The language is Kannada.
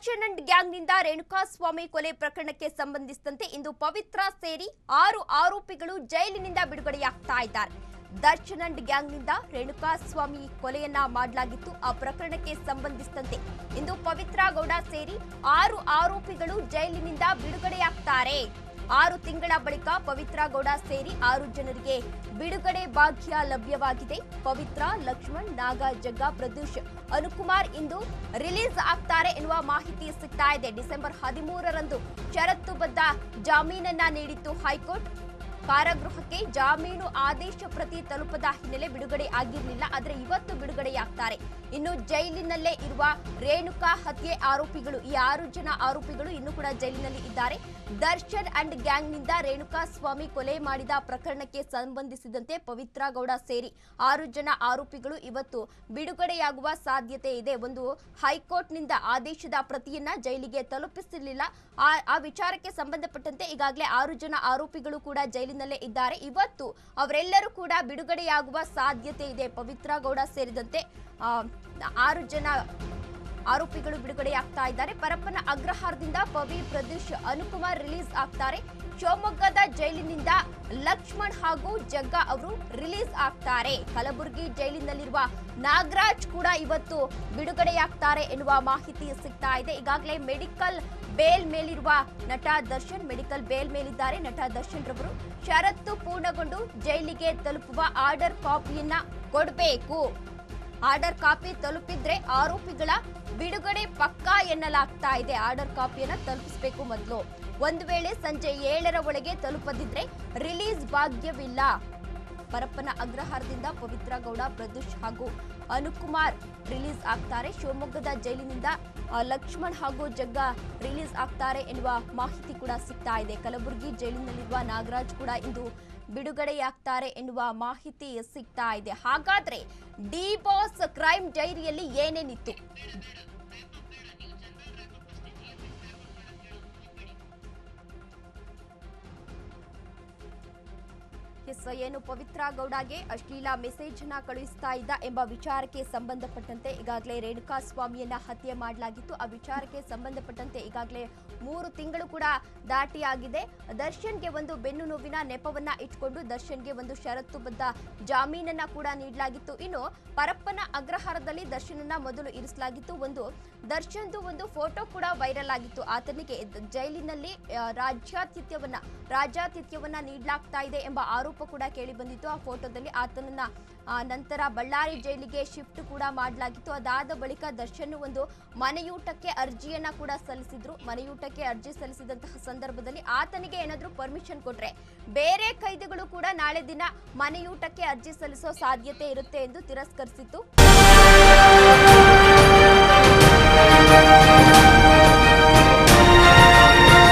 ದರ್ಶನ್ ಅಂಡ್ ಗ್ಯಾಂಗ್ನಿಂದ ರೇಣುಕಾಸ್ವಾಮಿ ಕೊಲೆ ಪ್ರಕರಣಕ್ಕೆ ಸಂಬಂಧಿಸಿದಂತೆ ಇಂದು ಪವಿತ್ರ ಸೇರಿ 6 ಆರೋಪಿಗಳು ಜೈಲಿನಿಂದ ಬಿಡುಗಡೆಯಾಗ್ತಾ ಇದ್ದಾರೆ. ದರ್ಶನ್ ಅಂಡ್ ಗ್ಯಾಂಗ್ನಿಂದ ರೇಣುಕಾಸ್ವಾಮಿ ಕೊಲೆಯನ್ನ ಮಾಡಲಾಗಿತ್ತು. ಆ ಪ್ರಕರಣಕ್ಕೆ ಸಂಬಂಧಿಸಿದಂತೆ ಇಂದು ಪವಿತ್ರ ಗೌಡ ಸೇರಿ 6 ಆರೋಪಿಗಳು ಜೈಲಿನಿಂದ ಬಿಡುಗಡೆಯಾಗ್ತಾರೆ. 6 ತಿಂಗಳ ಬಳಿಕ ಪವಿತ್ರ ಗೌಡ ಸೇರಿ 6 ಜನರಿಗೆ ಬಿಡುಗಡೆ ಭಾಗ್ಯ ಲಭ್ಯವಾಗಿದೆ. ಪವಿತ್ರ, ಲಕ್ಷ್ಮಣ್, ನಾಗ, ಜಗ್ಗ, ಪ್ರದೂಷ್, ಅನುಕುಮಾರ್ ಇಂದು ರಿಲೀಸ್ ಆಗ್ತಾರೆ ಎನ್ನುವ ಮಾಹಿತಿ ಸಿಗ್ತಾ ಇದೆ. ಡಿಸೆಂಬರ್ 13ರಂದು ಷರತ್ತುಬದ್ಧ ಜಾಮೀನನ್ನ ನೀಡಿತ್ತು ಹೈಕೋರ್ಟ್. ಕಾರಾಗೃಹಕ್ಕೆ ಜಾಮೀನು ಆದೇಶ ಪ್ರತಿ ತಲುಪದ ಹಿನ್ನೆಲೆ ಬಿಡುಗಡೆ ಆಗಿರಲಿಲ್ಲ. ಆದರೆ ಇವತ್ತು ಬಿಡುಗಡೆಯಾಗ್ತಾರೆ. ಇನ್ನು ಜೈಲಿನಲ್ಲೇ ಇರುವ ರೇಣುಕಾ ಹತ್ಯೆ ಆರೋಪಿಗಳು, ಈ 6 ಜನ ಆರೋಪಿಗಳು ಇನ್ನೂ ಕೂಡ ಜೈಲಿನಲ್ಲಿ ಇದ್ದಾರೆ. ದರ್ಶನ್ ಅಂಡ್ ಗ್ಯಾಂಗ್ನಿಂದ ರೇಣುಕಾಸ್ವಾಮಿ ಕೊಲೆ ಮಾಡಿದ ಪ್ರಕರಣಕ್ಕೆ ಸಂಬಂಧಿಸಿದಂತೆ ಪವಿತ್ರ ಗೌಡ ಸೇರಿ 6 ಜನ ಆರೋಪಿಗಳು ಇವತ್ತು ಬಿಡುಗಡೆಯಾಗುವ ಸಾಧ್ಯತೆ ಇದೆ. ಒಂದು ಹೈಕೋರ್ಟ್ನಿಂದ ಆದೇಶದ ಪ್ರತಿಯನ್ನ ಜೈಲಿಗೆ ತಲುಪಿಸಿರಲಿಲ್ಲ. ಆ ವಿಚಾರಕ್ಕೆ ಸಂಬಂಧಪಟ್ಟಂತೆ ಈಗಾಗಲೇ 6 ಜನ ಆರೋಪಿಗಳು ಕೂಡ ಜೈಲಿನಲ್ಲೇ ಇದ್ದಾರೆ. ಇವತ್ತು ಅವರೆಲ್ಲರೂ ಕೂಡ ಬಿಡುಗಡೆಯಾಗುವ ಸಾಧ್ಯತೆ ಇದೆ. ಪವಿತ್ರ ಗೌಡ ಸೇರಿದಂತೆ 6 ಜನ ಆರೋಪಿಗಳು ಬಿಡುಗಡೆಯಾಗ್ತಾ ಇದ್ದಾರೆ. ಪರಪ್ಪನ ಅಗ್ರಹಾರದಿಂದ ಪವಿ, ಪ್ರದೂಷ್, ಅನುಕುಮಾರ್ ರಿಲೀಸ್ ಆಗ್ತಾರೆ. ಶಿವಮೊಗ್ಗದ ಜೈಲಿನಿಂದ ಲಕ್ಷ್ಮಣ್ ಹಾಗೂ ಜಗ್ಗ ಅವರು ರಿಲೀಸ್ ಆಗ್ತಾರೆ. ಕಲಬುರಗಿ ಜೈಲಿನಲ್ಲಿರುವ ನಾಗರಾಜ್ ಕೂಡ ಇವತ್ತು ಬಿಡುಗಡೆಯಾಗ್ತಾರೆ ಎನ್ನುವ ಮಾಹಿತಿ ಸಿಗ್ತಾ ಇದೆ. ಈಗಾಗಲೇ ಮೆಡಿಕಲ್ ಬೇಲ್ ಮೇಲಿರುವ ನಟ ದರ್ಶನ್ ಮೆಡಿಕಲ್ ಬೇಲ್ ಮೇಲಿದ್ದಾರೆ. ನಟ ದರ್ಶನ್ ರವರು ಷರತ್ತು ಪೂರ್ಣಗೊಂಡು ಜೈಲಿಗೆ ತಲುಪುವ ಆರ್ಡರ್ ಕಾಪಿಯನ್ನ ಕೊಡಬೇಕು. ಆರ್ಡರ್ ಕಾಪಿ ತಲುಪಿದ್ರೆ ಆರೋಪಿಗಳ ಬಿಡುಗಡೆ ಪಕ್ಕಾ ಎನ್ನಲಾಗ್ತಾ ಇದೆ. ಆರ್ಡರ್ ಕಾಪಿಯನ್ನ ತಲುಪಿಸಬೇಕು ಮೊದಲು. ಒಂದು ವೇಳೆ ಸಂಜೆ 7ರ ಒಳಗೆ ತಲುಪದಿದ್ರೆ ರಿಲೀಸ್ ಭಾಗ್ಯವಿಲ್ಲ. ಪರಪ್ಪನ ಅಗ್ರಹಾರದಿಂದ ಪವಿತ್ರ ಗೌಡ, ಪ್ರದೂಷ್ ಹಾಗೂ ಅನುಕುಮಾರ್ ರಿಲೀಸ್ ಆಗ್ತಾರೆ. ಶಿವಮೊಗ್ಗದ ಜೈಲಿನಿಂದ ಲಕ್ಷ್ಮಣ್ ಹಾಗೂ ಜಗ್ಗ ರಿಲೀಸ್ ಆಗ್ತಾರೆ ಎನ್ನುವ ಮಾಹಿತಿ ಕೂಡ ಸಿಗ್ತಾ ಇದೆ. ಕಲಬುರಗಿ ಜೈಲಿನಲ್ಲಿರುವ ನಾಗರಾಜ್ ಕೂಡ ಇಂದು ಬಿಡುಗಡೆಯಾಗ್ತಾರೆ ಎನ್ನುವ ಮಾಹಿತಿ ಸಿಗ್ತಾ ಇದೆ. ಹಾಗಾದ್ರೆ ಡಿ ಬಾಸ್ ಕ್ರೈಮ್ ಡೈರಿಯಲ್ಲಿ ಏನೇನಿತ್ತು? ಏನು ಪವಿತ್ರ ಗೌಡಗೆ ಅಶ್ಲೀಲ ಮೆಸೇಜ್ ಅನ್ನ ಕಳುಹಿಸ್ತಾ ಇದ್ದ ಎಂಬ ವಿಚಾರಕ್ಕೆ ಸಂಬಂಧಪಟ್ಟಂತೆ ಈಗಾಗಲೇ ರೇಣುಕಾಸ್ವಾಮಿಯನ್ನ ಹತ್ಯೆ ಮಾಡಲಾಗಿತ್ತು. ಆ ವಿಚಾರಕ್ಕೆ ಸಂಬಂಧಪಟ್ಟಂತೆ ಈಗಾಗಲೇ 3 ತಿಂಗಳು ಕೂಡ ದಾಟಿಯಾಗಿದೆ. ದರ್ಶನ್ಗೆ ಒಂದು ಬೆನ್ನು ನೋವಿನ ನೆಪವನ್ನ ಇಟ್ಕೊಂಡು ದರ್ಶನ್ಗೆ ಒಂದು ಷರತ್ತುಬದ್ಧ ಜಾಮೀನನ್ನ ಕೂಡ ನೀಡಲಾಗಿತ್ತು. ಇನ್ನು ಪರಪ್ಪನ ಅಗ್ರಹಾರದಲ್ಲಿ ದರ್ಶನನ್ನ ಮೊದಲು ಇರಿಸಲಾಗಿತ್ತು. ದರ್ಶನ್ದು ಒಂದು ಫೋಟೋ ಕೂಡ ವೈರಲ್ ಆಗಿತ್ತು. ಆತನಿಗೆ ಜೈಲಿನಲ್ಲಿ ರಾಜ್ಯಾತಿಥ್ಯವನ್ನ ನೀಡಲಾಗ್ತಾ ಇದೆ ಎಂಬ ಆರೋಪ ಕೂಡ ಕೇಳಿ ಬಂದಿತ್ತು. ಆ ಫೋಟೋದಲ್ಲಿ ಆತನನ್ನ ನಂತರ ಬಳ್ಳಾರಿ ಜೈಲಿಗೆ ಶಿಫ್ಟ್ ಕೂಡ ಮಾಡಲಾಗಿತ್ತು. ಅದಾದ ಬಳಿಕ ದರ್ಶನ್ ಒಂದು ಮನೆಯೂಟಕ್ಕೆ ಅರ್ಜಿಯನ್ನ ಕೂಡ ಸಲ್ಲಿಸಿದ್ರು. ಮನೆಯೂಟಕ್ಕೆ ಅರ್ಜಿ ಸಲ್ಲಿಸಿದಂತಹ ಸಂದರ್ಭದಲ್ಲಿ ಆತನಿಗೆ ಏನಾದ್ರೂ ಪರ್ಮಿಷನ್ ಕೊಟ್ರೆ ಬೇರೆ ಕೈದಿಗಳು ಕೂಡ ನಾಳೆ ದಿನ ಮನೆಯೂಟಕ್ಕೆ ಅರ್ಜಿ ಸಲ್ಲಿಸೋ ಸಾಧ್ಯತೆ ಇರುತ್ತೆ ಎಂದು ತಿರಸ್ಕರಿಸಿತ್ತು.